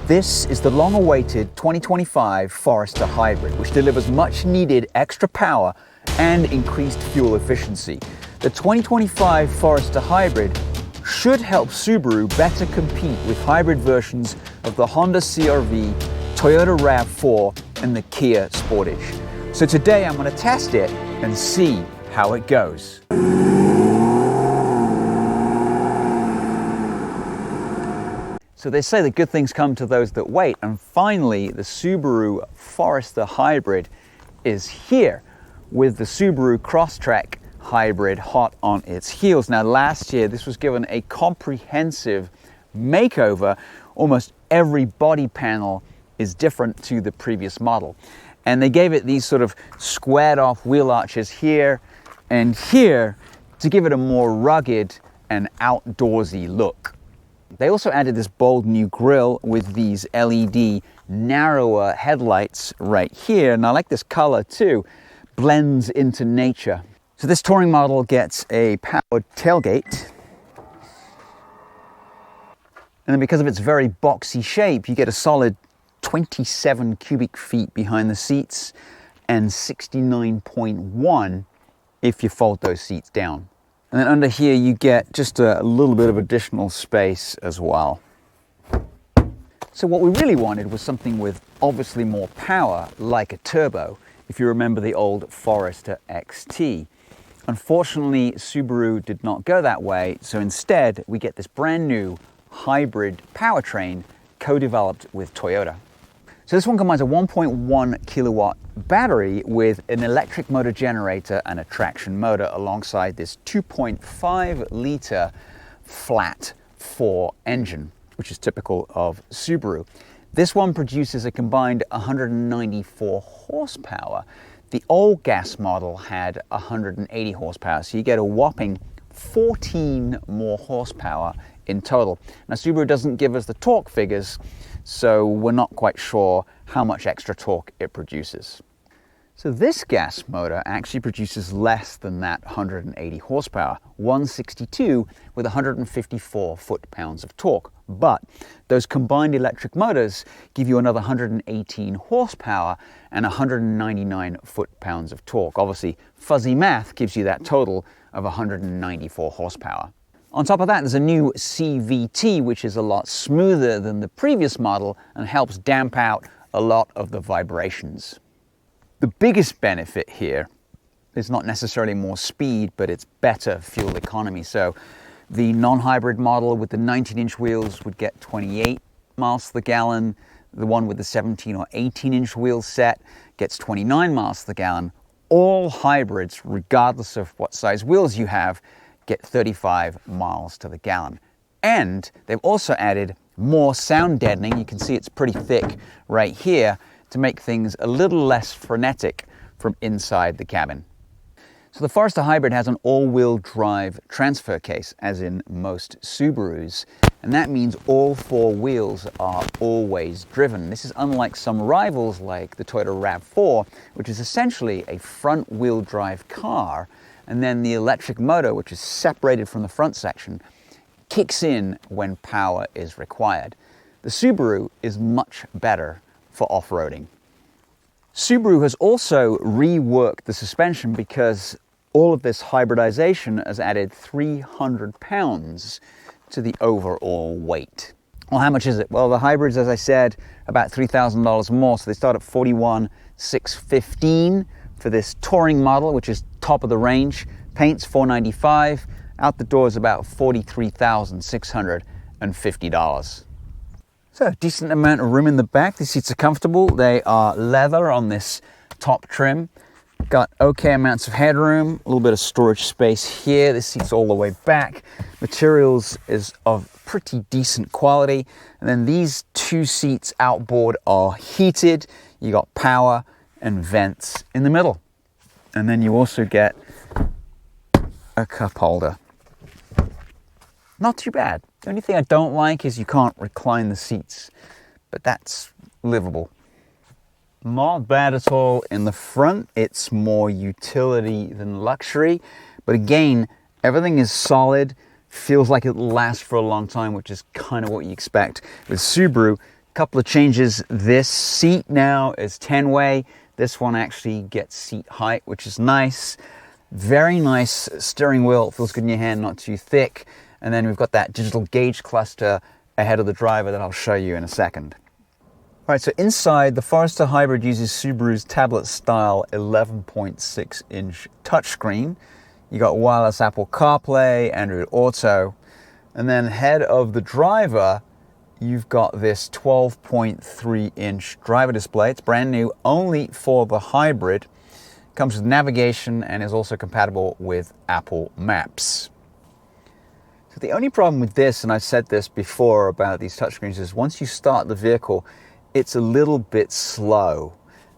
This is the long-awaited 2025 Forester Hybrid, which delivers much-needed extra power and increased fuel efficiency. The 2025 Forester Hybrid should help Subaru better compete with hybrid versions of the Honda CR-V, Toyota RAV4, and the Kia Sportage. So today I'm going to test it and see how it goes. So they say that good things come to those that wait, and finally the Subaru Forester Hybrid is here with the Subaru Crosstrek Hybrid hot on its heels. Now last year this was given a comprehensive makeover. Almost every body panel is different to the previous model, and they gave it these sort of squared off wheel arches here and here to give it a more rugged and outdoorsy look. They also added this bold new grille with these LED narrower headlights right here, and I like this color too, blends into nature. So this touring model gets a powered tailgate, and then because of its very boxy shape, you get a solid 27 cubic feet behind the seats and 69.1 if you fold those seats down. And then under here you get just a little bit of additional space as well. So what we really wanted was something with obviously more power, like a turbo, if you remember the old Forester XT. Unfortunately, Subaru did not go that way, so instead we get this brand new hybrid powertrain co-developed with Toyota. So this one combines a 1.1 kilowatt battery with an electric motor generator and a traction motor alongside this 2.5 liter flat 4 engine, which is typical of Subaru. This one produces a combined 194 horsepower. The old gas model had 180 horsepower, so you get a whopping 14 more horsepower in total. Now Subaru doesn't give us the torque figures, so we're not quite sure how much extra torque it produces. So this gas motor actually produces less than that 180 horsepower, 162 with 154 foot-pounds of torque. But those combined electric motors give you another 118 horsepower and 199 foot-pounds of torque. Obviously, fuzzy math gives you that total of 194 horsepower. On top of that, there's a new CVT, which is a lot smoother than the previous model and helps damp out a lot of the vibrations. The biggest benefit here is not necessarily more speed, but it's better fuel economy. So the non-hybrid model with the 19-inch wheels would get 28 miles to the gallon. The one with the 17 or 18-inch wheel set gets 29 miles to the gallon. All hybrids, regardless of what size wheels you have, get 35 miles to the gallon. And they've also added more sound deadening. You can see it's pretty thick right here to make things a little less frenetic from inside the cabin. So the Forester Hybrid has an all-wheel drive transfer case, as in most Subarus, and that means all four wheels are always driven. This is unlike some rivals like the Toyota RAV4, which is essentially a front-wheel drive car, and then the electric motor, which is separated from the front section, kicks in when power is required. The Subaru is much better for off-roading. Subaru has also reworked the suspension because all of this hybridization has added 300 pounds to the overall weight. Well, how much is it? Well, the hybrids, as I said, about $3,000 more, so they start at $41,615 for this touring model, which is top of the range. Paint's $495. Out the door is about $43,650. So a decent amount of room in the back. The seats are comfortable. They are leather on this top trim. Got okay amounts of headroom, a little bit of storage space here. This seat's all the way back. Materials is of pretty decent quality. And then these two seats outboard are heated. You got power and vents in the middle. And then you also get a cup holder. Not too bad. The only thing I don't like is you can't recline the seats, but that's livable. Not bad at all in the front. It's more utility than luxury, but again, everything is solid, feels like it'll last for a long time, which is kind of what you expect with Subaru. Couple of changes. This seat now is 10-way. This one actually gets seat height, which is nice. Very nice steering wheel. Feels good in your hand, not too thick. And then we've got that digital gauge cluster ahead of the driver that I'll show you in a second. All right, so inside, the Forester Hybrid uses Subaru's tablet-style 11.6-inch touchscreen. You got wireless Apple CarPlay, Android Auto, and then ahead of the driver, you've got this 12.3-inch driver display. It's brand new, only for the hybrid. Comes with navigation and is also compatible with Apple Maps. So the only problem with this, and I've said this before about these touchscreens, is once you start the vehicle, it's a little bit slow.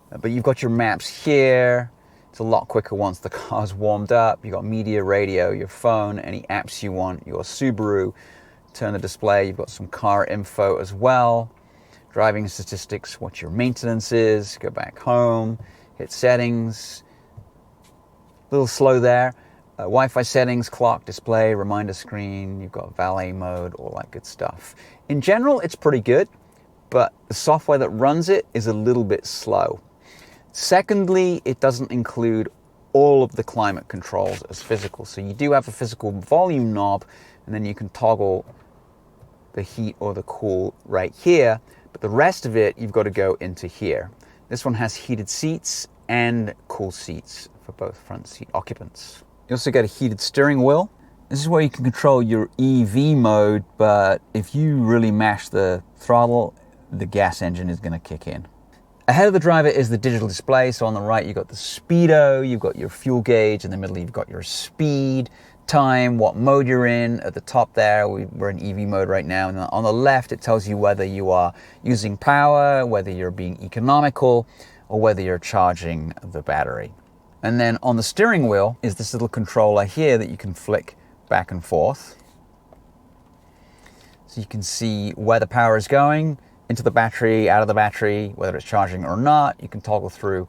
But you've got your maps here. It's a lot quicker once the car's warmed up. You've got media, radio, your phone, any apps you want, your Subaru. Turn the display, you've got some car info as well. Driving statistics, what your maintenance is, go back home, hit settings. A little slow there. Wi-Fi settings, clock, display, reminder screen, you've got valet mode, all that good stuff. In general, it's pretty good, but the software that runs it is a little bit slow. Secondly, it doesn't include all of the climate controls as physical. So you do have a physical volume knob, and then you can toggle the heat or the cool right here, but the rest of it, you've got to go into here. This one has heated seats and cool seats for both front seat occupants. You also get a heated steering wheel. This is where you can control your EV mode, but if you really mash the throttle, the gas engine is going to kick in. Ahead of the driver is the digital display. So on the right, you've got the speedo, you've got your fuel gauge. In the middle, you've got your speed, time, what mode you're in. At the top there, we're in EV mode right now. And on the left, it tells you whether you are using power, whether you're being economical, or whether you're charging the battery. And then on the steering wheel is this little controller here that you can flick back and forth. So you can see where the power is going, into the battery, out of the battery, whether it's charging or not. You can toggle through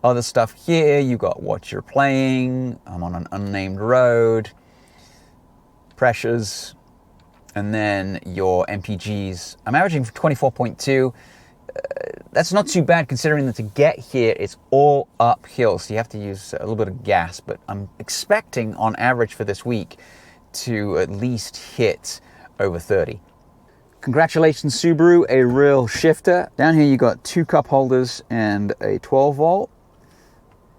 other stuff here. You've got what you're playing. I'm on an unnamed road. Pressures. And then your MPGs. I'm averaging 24.2. That's not too bad considering that to get here, it's all uphill. So you have to use a little bit of gas. But I'm expecting on average for this week to at least hit over 30. Congratulations, Subaru, a real shifter. Down here you got 2 cup holders and a 12 volt.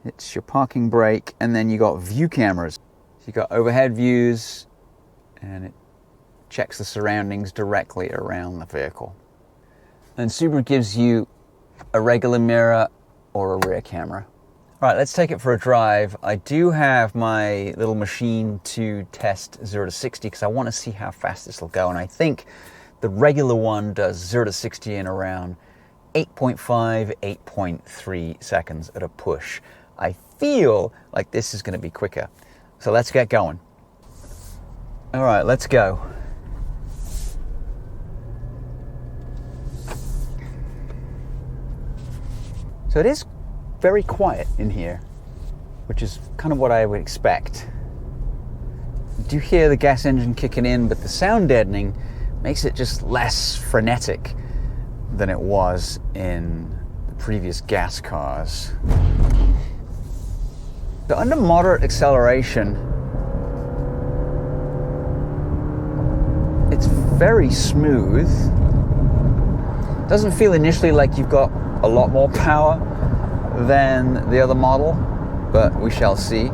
It's your parking brake, and then you got view cameras. So you got overhead views, and it checks the surroundings directly around the vehicle. And Subaru gives you a regular mirror or a rear camera. All right, let's take it for a drive. I do have my little machine to test 0 to 60 because I want to see how fast this will go, and I think the regular one does 0 to 60 in around 8.5, 8.3 seconds at a push. I feel like this is going to be quicker. So let's get going. All right, let's go. So it is very quiet in here, which is kind of what I would expect. You do hear the gas engine kicking in, but the sound deadening makes it just less frenetic than it was in the previous gas cars. So under moderate acceleration, it's very smooth. Doesn't feel initially like you've got a lot more power than the other model, but we shall see.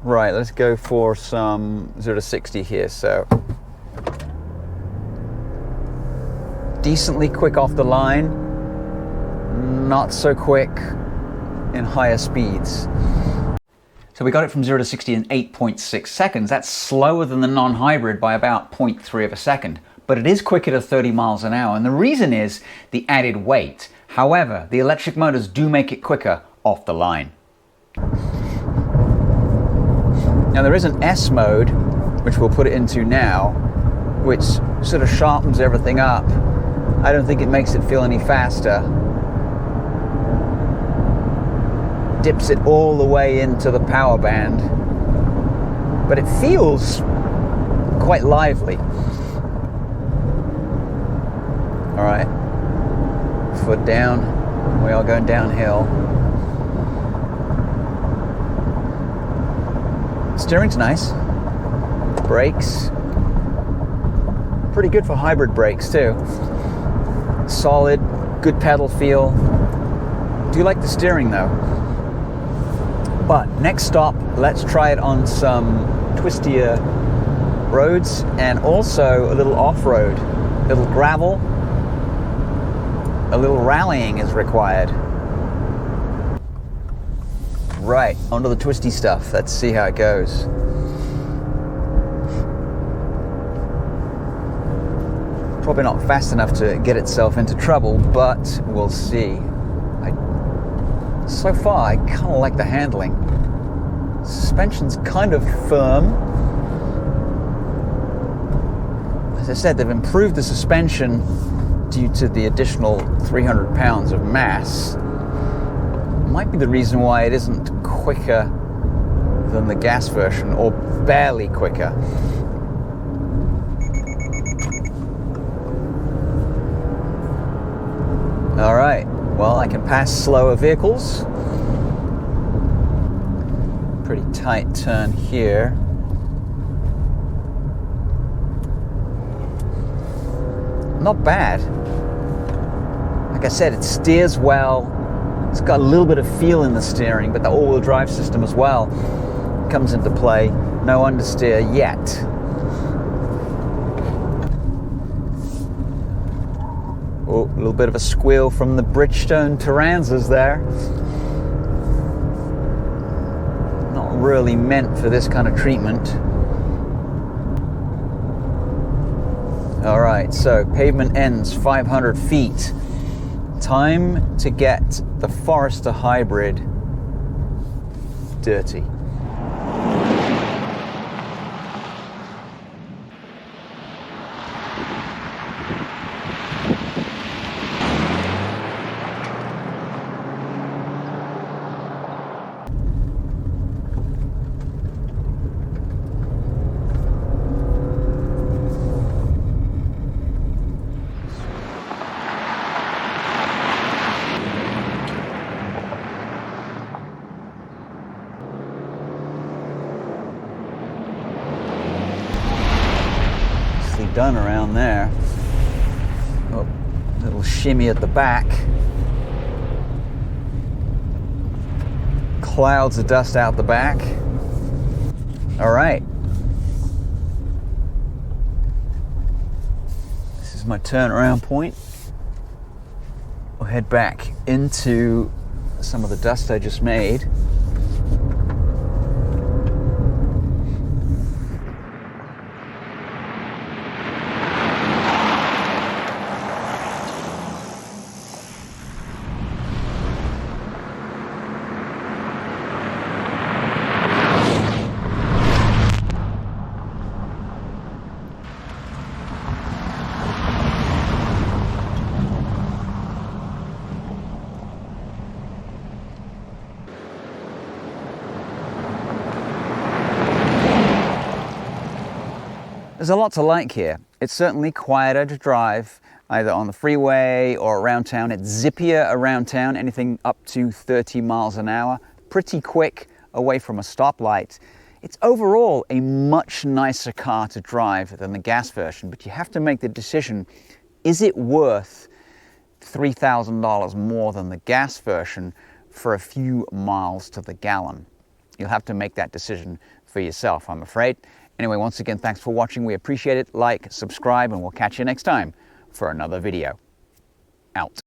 Right, let's go for some 0 to 60 here. So decently quick off the line, not so quick in higher speeds. So we got it from 0 to 60 in 8.6 seconds. That's slower than the non-hybrid by about 0.3 of a second, but it is quicker to 30 miles an hour, and the reason is the added weight. However, the electric motors do make it quicker off the line. Now there is an S mode, which we'll put it into now, which sort of sharpens everything up. I don't think it makes it feel any faster. Dips it all the way into the power band, but it feels quite lively. All right, foot down. We are going downhill. Steering's nice. Brakes. Pretty good for hybrid brakes too. Solid, good pedal feel. Do like the steering though. But next stop, let's try it on some twistier roads and also a little off-road. A little gravel. A little rallying is required. Right, onto the twisty stuff. Let's see how it goes. Probably not fast enough to get itself into trouble, but we'll see. So far, I kind of like the handling. Suspension's kind of firm. As I said, they've improved the suspension due to the additional 300 pounds of mass. Might be the reason why it isn't quicker than the gas version, or barely quicker. All right, well, I can pass slower vehicles. Pretty tight turn here. Not bad. Like I said, it steers well. It's got a little bit of feel in the steering, but the all-wheel drive system as well comes into play. No understeer yet. Oh, a little bit of a squeal from the Bridgestone Turanzas there. Not really meant for this kind of treatment. All right, so pavement ends 500 feet. Time to get the Forester Hybrid dirty. Done around there. Oh, little shimmy at the back. Clouds of dust out the back. All right. This is my turnaround point. We'll head back into some of the dust I just made. There's a lot to like here. It's certainly quieter to drive, either on the freeway or around town. It's zippier around town, anything up to 30 miles an hour. Pretty quick away from a stoplight. It's overall a much nicer car to drive than the gas version, but you have to make the decision, is it worth $3,000 more than the gas version for a few miles to the gallon? You'll have to make that decision for yourself, I'm afraid. Anyway, once again, thanks for watching. We appreciate it. Like, subscribe, and we'll catch you next time for another video. Out.